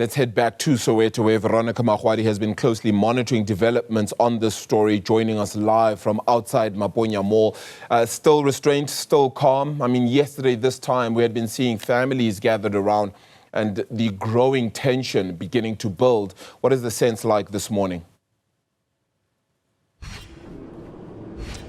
Let's head back to Soweto, where Veronica Magwadi has been closely monitoring developments on this story, joining us live from outside Maponya Mall. Still restrained, still calm. I mean, yesterday this time we had been seeing families gathered around and the growing tension beginning to build. What is the sense like this morning?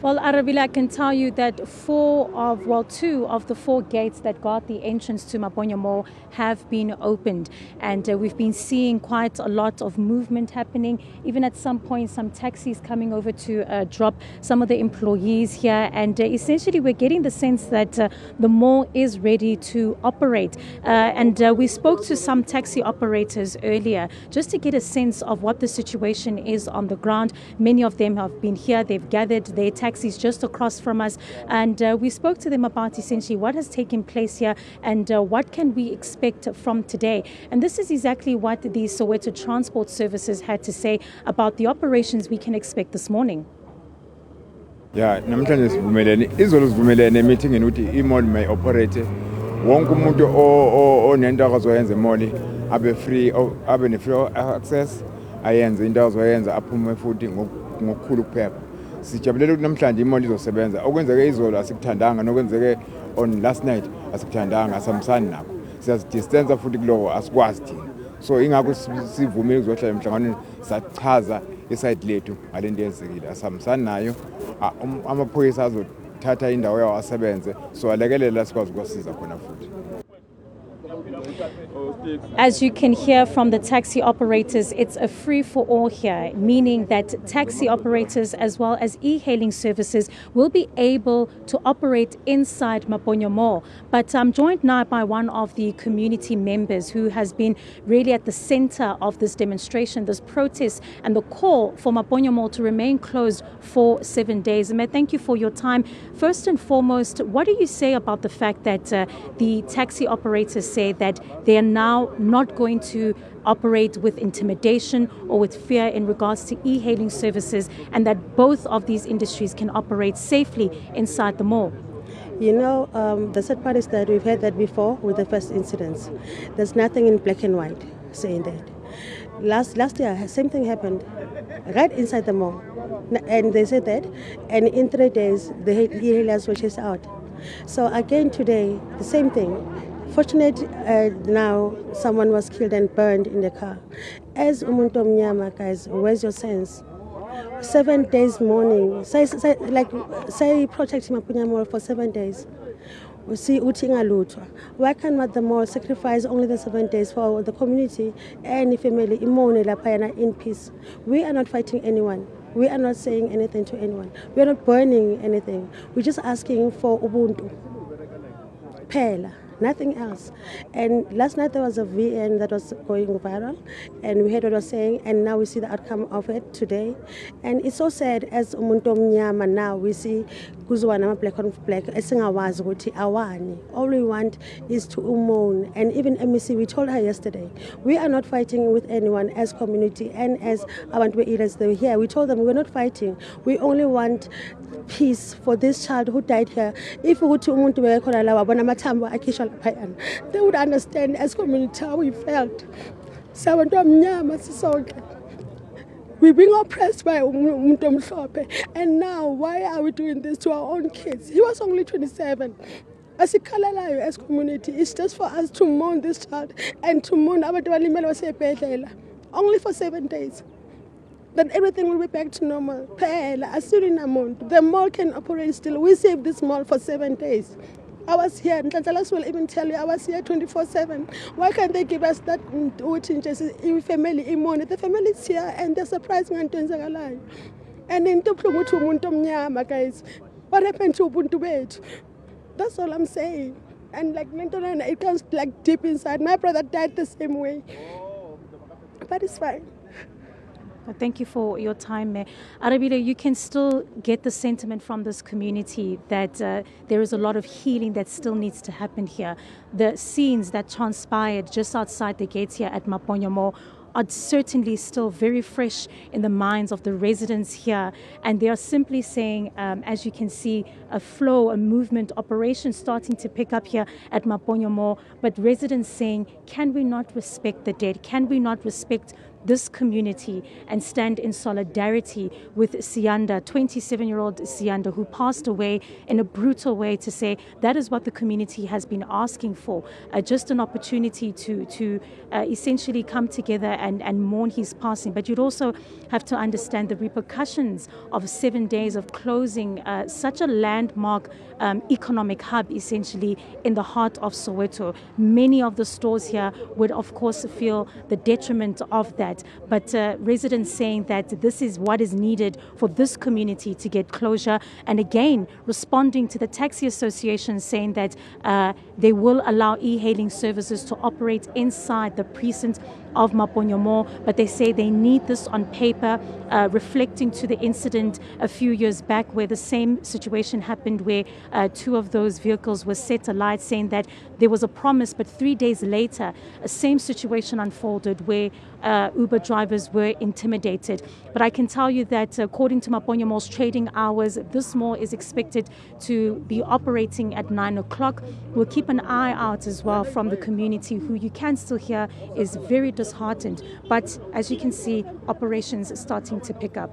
Well, Arabile, I can tell you that two of the four gates that guard the entrance to Maponya Mall have been opened. And we've been seeing quite a lot of movement happening. Even at some point, some taxis coming over to drop some of the employees here. And essentially, we're getting the sense that the mall is ready to operate. We spoke to some taxi operators earlier just to get a sense of what the situation is on the ground. Many of them have been here. They've gathered their taxis just across from us, and we spoke to them about essentially what has taken place here and what can we expect from today. And this is exactly what the Soweto Transport Services had to say about the operations we can expect this morning. Yeah, namhlanje sivumelene izolo sivumelene meeting ukuthi i-mall may operate wonke umuntu onento akazoyenza e-mall abe free abe ne-free access ayenze into azoyenza aphume futhi ngokukhulu kuphepha. Sijabulele ukuthi namhlanje i-mall izosebenza. Okwenzeke izolo asikuthandanga nokwenzeke on last night asikuthandanga, asamsani nakho. Siyazidistance futhi kulowo asikwazi thina. So ingakho sivumile ukuzohlala emhlanganweni sachaza iside lethu ngalento eyenzekile. Asamsani nayo. Amaphoyisa azothatha indawo yawo asebenze. So alekelela sikwazi ukusiza khona futhi. As you can hear from the taxi operators, it's a free-for-all here, meaning that taxi operators as well as e-hailing services will be able to operate inside Maponya Mall. But I'm joined now by one of the community members who has been really at the center of this demonstration, this protest, and the call for Maponya Mall to remain closed for 7 days. And thank you for your time. First and foremost, what do you say about the fact that the taxi operators say that they are now not going to operate with intimidation or with fear in regards to e-hailing services, and that both of these industries can operate safely inside the mall? You know, the sad part is that we've had that before with the first incidents. There's nothing in black and white saying that. Last year, same thing happened right inside the mall. And they said that, and in 3 days, the e-hailers were chased out. So again today, the same thing. Fortunately, now someone was killed and burned in the car. As umuntu omnyama, guys, where's your sense? 7 days mourning. Say protect Maponya Mall for 7 days. We see utinga lutwa. Why can't the mall sacrifice only the 7 days for the community and family in peace? We are not fighting anyone. We are not saying anything to anyone. We are not burning anything. We're just asking for ubuntu. Pela. Nothing else. And last night there was a VN that was going viral, and we heard what it was saying, and now we see the outcome of it today. And it's so sad, as umuntu omnyama now we see kuzwana black on black esingawazi ukuthi awani. All we want is to mourn. And even MEC, we told her yesterday, we are not fighting with anyone as community and as abantu leaders they were here. We told them we're not fighting. We only want peace for this child who died here. If umuntu bekhona la wabona amathambo akhishwa lapha, they would understand as community how we felt. Sabantu amnyama sisonke. We're being oppressed by umuntu omhlophe. And now, why are we doing this to our own kids? He was only 27. Asikhalalayo as community, it's just for us to mourn this child and to mourn abantu abalimele basebhedlela. Only for 7 days. Then everything will be back to normal. The mall can operate still. We saved this mall for 7 days. I was here, and Tlantalas will even tell you, I was here 24/7. Why can't they give us that family immunity? The family is here, and they're surprising and alive. And then to guys, what happened to Ubuntu Bed? That's all I'm saying. And like it comes like deep inside. My brother died the same way. But it's fine. Thank you for your time, Mayor. Arabile, you can still get the sentiment from this community that there is a lot of healing that still needs to happen here. The scenes that transpired just outside the gates here at Maponya Mall are certainly still very fresh in the minds of the residents here. And they are simply saying, as you can see, a flow, a movement, operation starting to pick up here at Maponya Mall. But residents saying, can we not respect the dead? Can we not respect this community and stand in solidarity with Siyanda, 27-year-old Siyanda, who passed away in a brutal way, to say that is what the community has been asking for, just an opportunity to essentially come together and mourn his passing. But you'd also have to understand the repercussions of 7 days of closing such a landmark economic hub, essentially in the heart of Soweto. Many of the stores here would, of course, feel the detriment of that. But residents saying that this is what is needed for this community to get closure. And again, responding to the taxi association saying that they will allow e-hailing services to operate inside the precinct of Maponya Mall, but they say they need this on paper, reflecting to the incident a few years back where the same situation happened, where 2 of those vehicles were set alight, saying that there was a promise, but 3 days later, a same situation unfolded where Uber drivers were intimidated. But I can tell you that according to Maponya Mall's trading hours, this mall is expected to be operating at 9 o'clock. We'll keep an eye out as well from the community, who you can still hear is very disheartened. But as you can see, operations are starting to pick up.